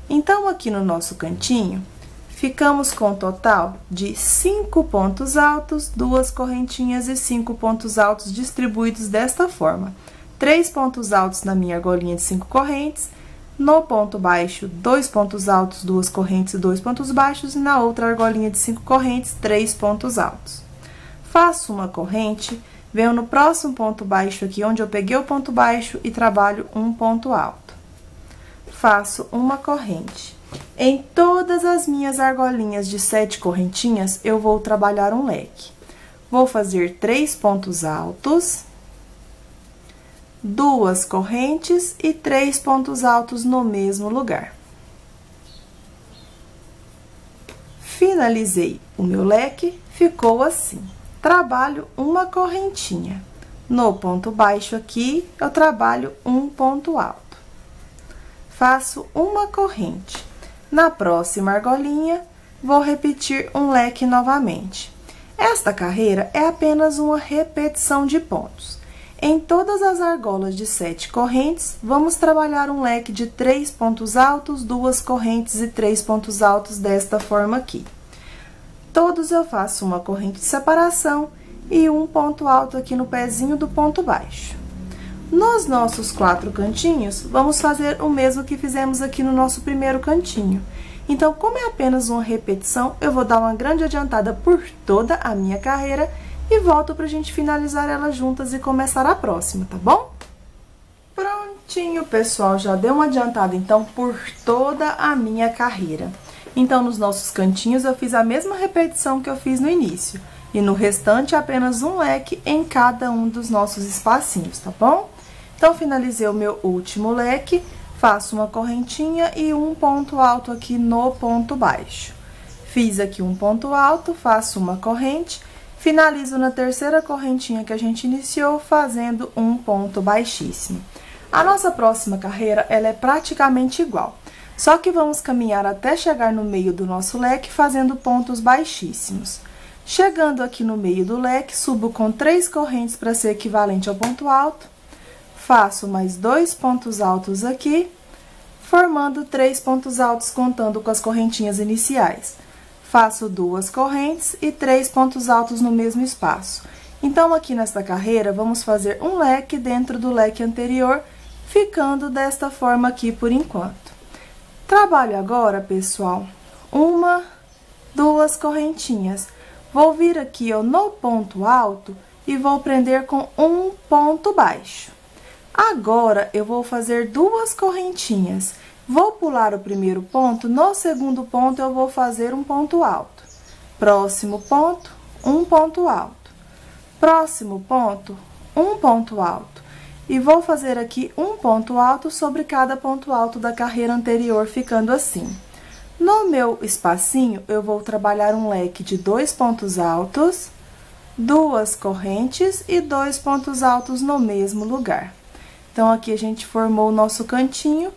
Então, aqui no nosso cantinho, ficamos com um total de 5 pontos altos, 2 correntinhas e 5 pontos altos distribuídos desta forma. 3 pontos altos na minha argolinha de 5 correntes, no ponto baixo, 2 pontos altos, 2 correntes e 2 pontos baixos, e na outra argolinha de 5 correntes, 3 pontos altos. Faço uma corrente, venho no próximo ponto baixo aqui, onde eu peguei o ponto baixo, e trabalho um ponto alto. Faço uma corrente. Em todas as minhas argolinhas de 7 correntinhas, eu vou trabalhar um leque. Vou fazer 3 pontos altos, 2 correntes e 3 pontos altos no mesmo lugar. Finalizei o meu leque, ficou assim. Trabalho uma correntinha. No ponto baixo aqui, eu trabalho um ponto alto. Faço uma corrente. Na próxima argolinha, vou repetir um leque novamente. Esta carreira é apenas uma repetição de pontos. Em todas as argolas de 7 correntes, vamos trabalhar um leque de 3 pontos altos, 2 correntes e 3 pontos altos desta forma aqui. Todos eu faço uma corrente de separação e um ponto alto aqui no pezinho do ponto baixo. Nos nossos 4 cantinhos, vamos fazer o mesmo que fizemos aqui no nosso primeiro cantinho. Então, como é apenas uma repetição, eu vou dar uma grande adiantada por toda a minha carreira e volto pra gente finalizar ela juntas e começar a próxima, tá bom? Prontinho, pessoal, já deu uma adiantada, então, por toda a minha carreira. Então, nos nossos cantinhos, eu fiz a mesma repetição que eu fiz no início. E no restante, apenas um leque em cada um dos nossos espacinhos, tá bom? Então, finalizei o meu último leque, faço uma correntinha e um ponto alto aqui no ponto baixo. Fiz aqui um ponto alto, faço uma corrente, finalizo na terceira correntinha que a gente iniciou, fazendo um ponto baixíssimo. A nossa próxima carreira, ela é praticamente igual, só que vamos caminhar até chegar no meio do nosso leque, fazendo pontos baixíssimos. Chegando aqui no meio do leque, subo com 3 correntes para ser equivalente ao ponto alto, faço mais 2 pontos altos aqui, formando 3 pontos altos contando com as correntinhas iniciais. Faço 2 correntes e 3 pontos altos no mesmo espaço. Então, aqui nesta carreira, vamos fazer um leque dentro do leque anterior, ficando desta forma aqui por enquanto. Trabalho agora, pessoal, 1, 2 correntinhas. Vou vir aqui, ó, no ponto alto e vou prender com um ponto baixo. Agora, eu vou fazer 2 correntinhas. Vou pular o primeiro ponto, no segundo ponto eu vou fazer um ponto alto. Próximo ponto, um ponto alto. Próximo ponto, um ponto alto. E vou fazer aqui um ponto alto sobre cada ponto alto da carreira anterior, ficando assim. No meu espacinho, eu vou trabalhar um leque de 2 pontos altos, 2 correntes e 2 pontos altos no mesmo lugar. Então, aqui a gente formou o nosso cantinho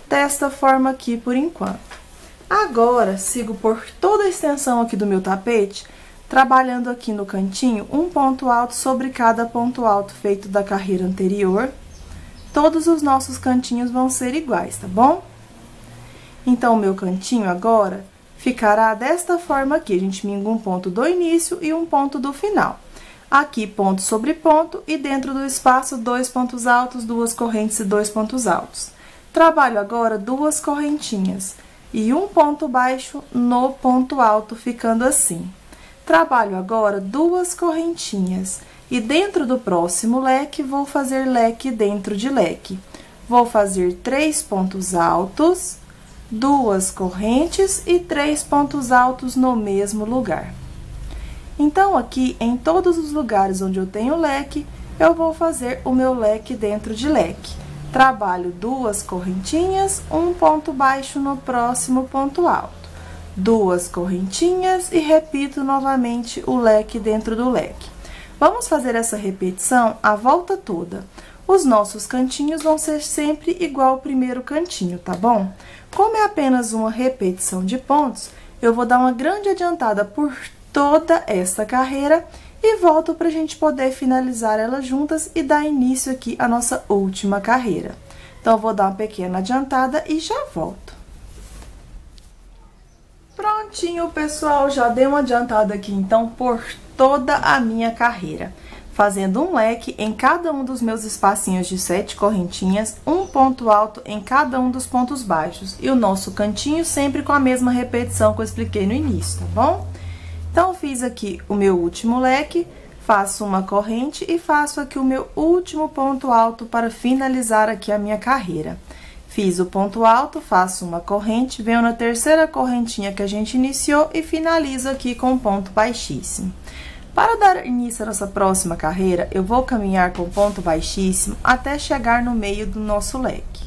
desta forma aqui por enquanto. Agora, sigo por toda a extensão aqui do meu tapete, trabalhando aqui no cantinho um ponto alto sobre cada ponto alto feito da carreira anterior. todos os nossos cantinhos vão ser iguais, tá bom? Então, o meu cantinho agora ficará desta forma aqui. A gente minga um ponto do início e um ponto do final. Aqui, ponto sobre ponto, e dentro do espaço, 2 pontos altos, 2 correntes e 2 pontos altos. Trabalho agora 2 correntinhas e um ponto baixo no ponto alto, ficando assim. Trabalho agora 2 correntinhas e dentro do próximo leque, vou fazer leque dentro de leque. Vou fazer 3 pontos altos, 2 correntes e 3 pontos altos no mesmo lugar. Então, aqui, em todos os lugares onde eu tenho leque, eu vou fazer o meu leque dentro de leque. Trabalho 2 correntinhas, um ponto baixo no próximo ponto alto. 2 correntinhas e repito novamente o leque dentro do leque. Vamos fazer essa repetição a volta toda. Os nossos cantinhos vão ser sempre igual ao primeiro cantinho, tá bom? Como é apenas uma repetição de pontos, eu vou dar uma grande adiantada por toda esta carreira e volto para a gente poder finalizar elas juntas e dar início aqui à nossa última carreira. Então, eu vou dar uma pequena adiantada e já volto. Prontinho, pessoal, já dei uma adiantada aqui, então, por toda a minha carreira. Fazendo um leque em cada um dos meus espacinhos de 7 correntinhas, um ponto alto em cada um dos pontos baixos. E o nosso cantinho sempre com a mesma repetição que eu expliquei no início, tá bom? Então, fiz aqui o meu último leque, faço uma corrente e faço aqui o meu último ponto alto para finalizar aqui a minha carreira. Fiz o ponto alto, faço uma corrente, venho na terceira correntinha que a gente iniciou e finalizo aqui com um ponto baixíssimo. Para dar início à nossa próxima carreira, eu vou caminhar com ponto baixíssimo até chegar no meio do nosso leque.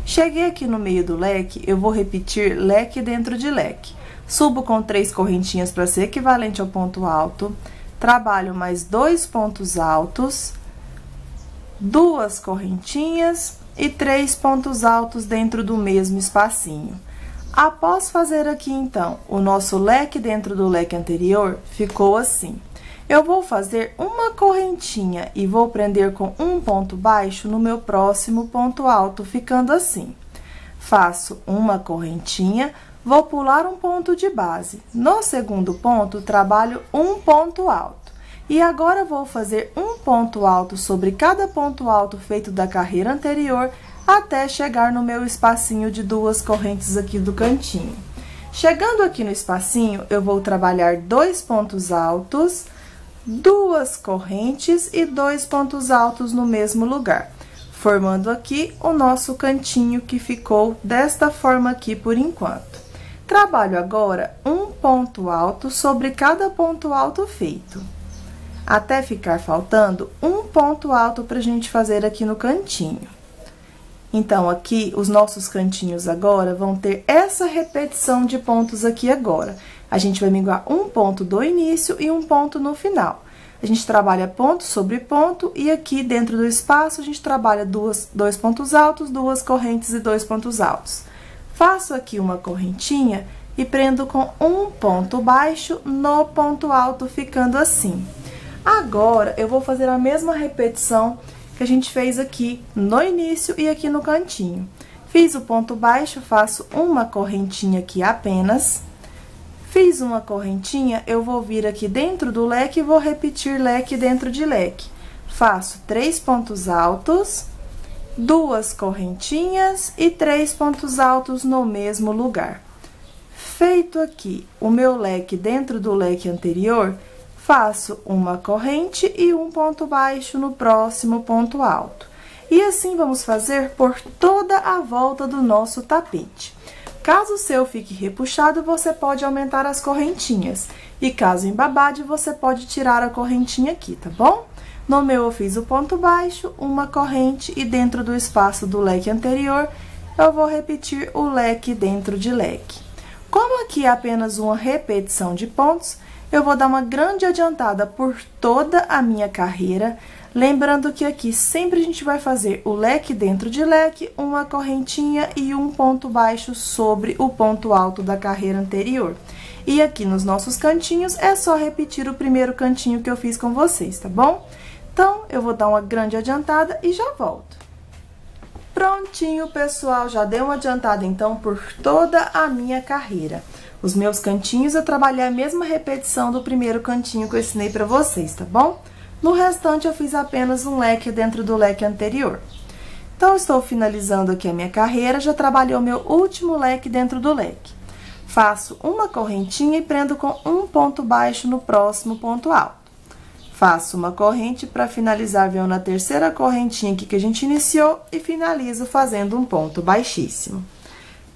Cheguei aqui no meio do leque, eu vou repetir leque dentro de leque. Subo com 3 correntinhas para ser equivalente ao ponto alto, trabalho mais 2 pontos altos, 2 correntinhas e 3 pontos altos dentro do mesmo espacinho. Após fazer aqui, então, o nosso leque dentro do leque anterior, ficou assim. Eu vou fazer uma correntinha e vou prender com um ponto baixo no meu próximo ponto alto, ficando assim. Faço uma correntinha, vou pular um ponto de base. No segundo ponto, trabalho um ponto alto. E agora, vou fazer um ponto alto sobre cada ponto alto feito da carreira anterior, até chegar no meu espacinho de 2 correntes aqui do cantinho. Chegando aqui no espacinho, eu vou trabalhar 2 pontos altos, 2 correntes e 2 pontos altos no mesmo lugar, formando aqui o nosso cantinho que ficou desta forma aqui por enquanto. Trabalho agora um ponto alto sobre cada ponto alto feito, até ficar faltando um ponto alto pra gente fazer aqui no cantinho. Então, aqui, os nossos cantinhos agora vão ter essa repetição de pontos aqui agora. A gente vai minguar um ponto do início e um ponto no final. A gente trabalha ponto sobre ponto e aqui dentro do espaço a gente trabalha 2 pontos altos, 2 correntes e 2 pontos altos. Faço aqui uma correntinha e prendo com um ponto baixo no ponto alto, ficando assim. Agora, eu vou fazer a mesma repetição que a gente fez aqui no início e aqui no cantinho. Fiz o ponto baixo, faço uma correntinha aqui apenas. Fiz uma correntinha, eu vou vir aqui dentro do leque e vou repetir leque dentro de leque. Faço 3 pontos altos, 2 correntinhas e 3 pontos altos no mesmo lugar. Feito aqui o meu leque dentro do leque anterior, faço uma corrente e um ponto baixo no próximo ponto alto. E assim vamos fazer por toda a volta do nosso tapete. Caso o seu fique repuxado, você pode aumentar as correntinhas. E caso embabade, você pode tirar a correntinha aqui, tá bom? No meu, eu fiz o ponto baixo, uma corrente e dentro do espaço do leque anterior, eu vou repetir o leque dentro de leque. Como aqui é apenas uma repetição de pontos, eu vou dar uma grande adiantada por toda a minha carreira, lembrando que aqui sempre a gente vai fazer o leque dentro de leque, uma correntinha e um ponto baixo sobre o ponto alto da carreira anterior. E aqui nos nossos cantinhos é só repetir o primeiro cantinho que eu fiz com vocês, tá bom? Então, eu vou dar uma grande adiantada e já volto. Prontinho, pessoal, já dei uma adiantada, então, por toda a minha carreira. Os meus cantinhos, eu trabalhei a mesma repetição do primeiro cantinho que eu ensinei pra vocês, tá bom? No restante, eu fiz apenas um leque dentro do leque anterior. Então, eu estou finalizando aqui a minha carreira, já trabalhei o meu último leque dentro do leque. Faço uma correntinha e prendo com um ponto baixo no próximo ponto alto. Faço uma corrente para finalizar, venho na terceira correntinha aqui que a gente iniciou e finalizo fazendo um ponto baixíssimo.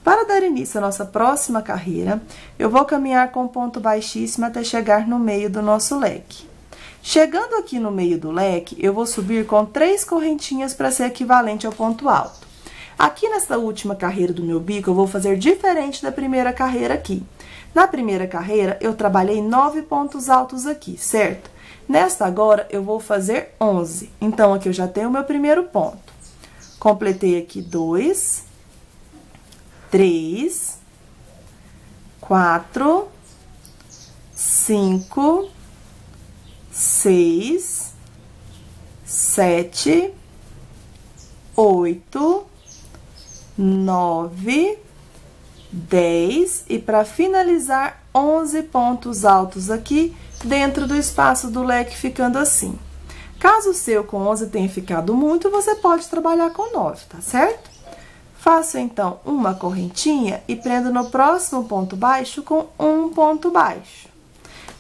Para dar início à nossa próxima carreira, eu vou caminhar com um ponto baixíssimo até chegar no meio do nosso leque. Chegando aqui no meio do leque, eu vou subir com 3 correntinhas para ser equivalente ao ponto alto. Aqui nessa última carreira do meu bico, eu vou fazer diferente da primeira carreira aqui. Na primeira carreira, eu trabalhei 9 pontos altos aqui, certo? Nesta agora, eu vou fazer 11. Então, aqui eu já tenho o meu primeiro ponto. Completei aqui 2, 3, 4, 5, 6, 7, 8, 9, 10 e para finalizar 11 pontos altos aqui dentro do espaço do leque, ficando assim. Caso o seu com 11 tenha ficado muito, você pode trabalhar com 9, tá certo? Faço então uma correntinha e prendo no próximo ponto baixo com um ponto baixo.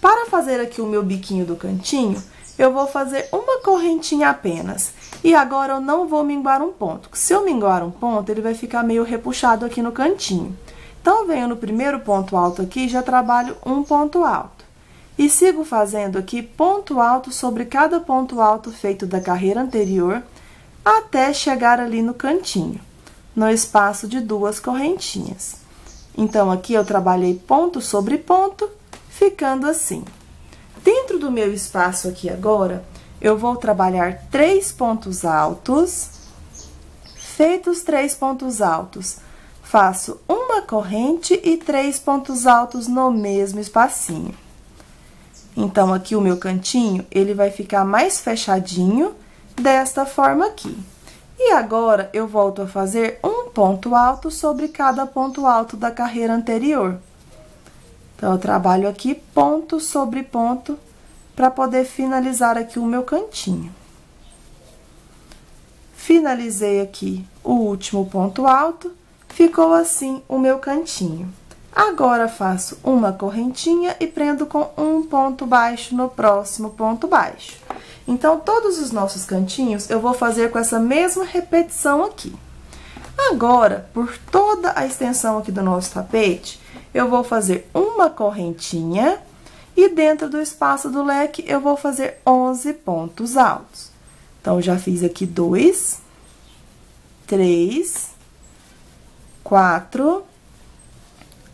Para fazer aqui o meu biquinho do cantinho, eu vou fazer uma correntinha apenas. E agora eu não vou minguar um ponto. Se eu minguar um ponto, ele vai ficar meio repuxado aqui no cantinho. Então, eu venho no primeiro ponto alto aqui e já trabalho um ponto alto. E sigo fazendo aqui ponto alto sobre cada ponto alto feito da carreira anterior, até chegar ali no cantinho, no espaço de 2 correntinhas. Então, aqui eu trabalhei ponto sobre ponto, ficando assim. Dentro do meu espaço aqui agora, eu vou trabalhar 3 pontos altos. Feitos 3 pontos altos, faço uma corrente e 3 pontos altos no mesmo espacinho. Então, aqui o meu cantinho, ele vai ficar mais fechadinho desta forma aqui. E agora, eu volto a fazer um ponto alto sobre cada ponto alto da carreira anterior. Então, eu trabalho aqui ponto sobre ponto para poder finalizar aqui o meu cantinho. Finalizei aqui o último ponto alto, ficou assim o meu cantinho. Agora, faço uma correntinha e prendo com um ponto baixo no próximo ponto baixo. Então, todos os nossos cantinhos, eu vou fazer com essa mesma repetição aqui. Agora, por toda a extensão aqui do nosso tapete, eu vou fazer uma correntinha e dentro do espaço do leque, eu vou fazer 11 pontos altos. Então, já fiz aqui 2, 3, 4,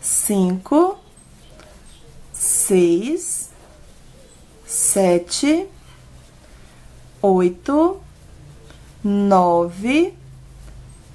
5, 6, 7, 8, 9,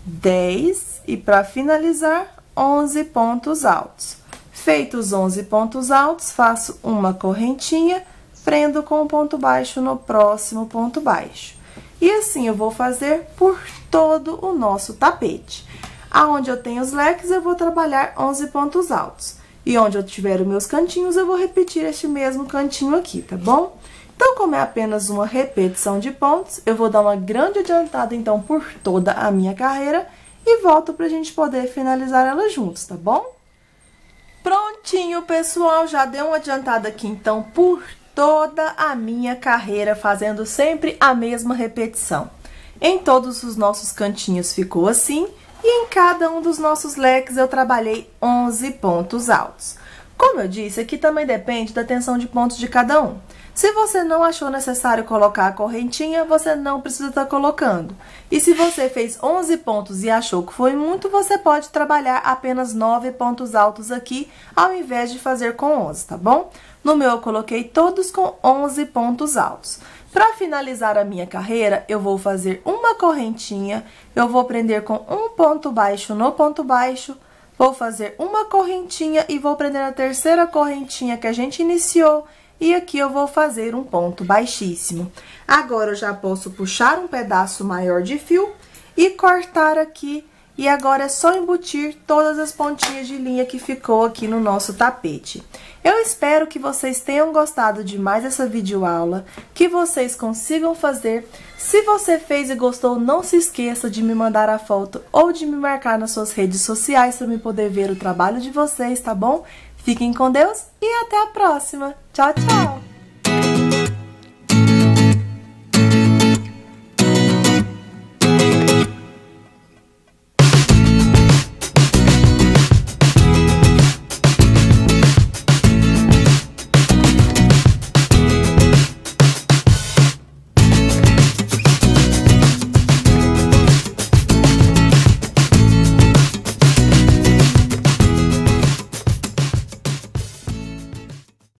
10 e para finalizar, 11 pontos altos. Feitos 11 pontos altos, faço uma correntinha, prendo com um ponto baixo no próximo ponto baixo. E assim eu vou fazer por todo o nosso tapete. Aonde eu tenho os leques, eu vou trabalhar 11 pontos altos. E onde eu tiver os meus cantinhos, eu vou repetir este mesmo cantinho aqui, tá bom? Então, como é apenas uma repetição de pontos, eu vou dar uma grande adiantada, então, por toda a minha carreira e volto pra gente poder finalizar ela juntos, tá bom? Prontinho, pessoal, já dei uma adiantada aqui, então, por toda a minha carreira, fazendo sempre a mesma repetição. Em todos os nossos cantinhos ficou assim, e em cada um dos nossos leques eu trabalhei 11 pontos altos. Como eu disse, aqui também depende da tensão de pontos de cada um. Se você não achou necessário colocar a correntinha, você não precisa estar colocando. E se você fez 11 pontos e achou que foi muito, você pode trabalhar apenas 9 pontos altos aqui, ao invés de fazer com 11, tá bom? No meu, eu coloquei todos com 11 pontos altos. Para finalizar a minha carreira, eu vou fazer uma correntinha, eu vou prender com um ponto baixo no ponto baixo, vou fazer uma correntinha e vou prender a terceira correntinha que a gente iniciou, e aqui eu vou fazer um ponto baixíssimo. Agora, eu já posso puxar um pedaço maior de fio e cortar aqui. E agora é só embutir todas as pontinhas de linha que ficou aqui no nosso tapete. Eu espero que vocês tenham gostado de mais essa videoaula, que vocês consigam fazer. Se você fez e gostou, não se esqueça de me mandar a foto ou de me marcar nas suas redes sociais para eu poder ver o trabalho de vocês, tá bom? Fiquem com Deus e até a próxima. Tchau, tchau!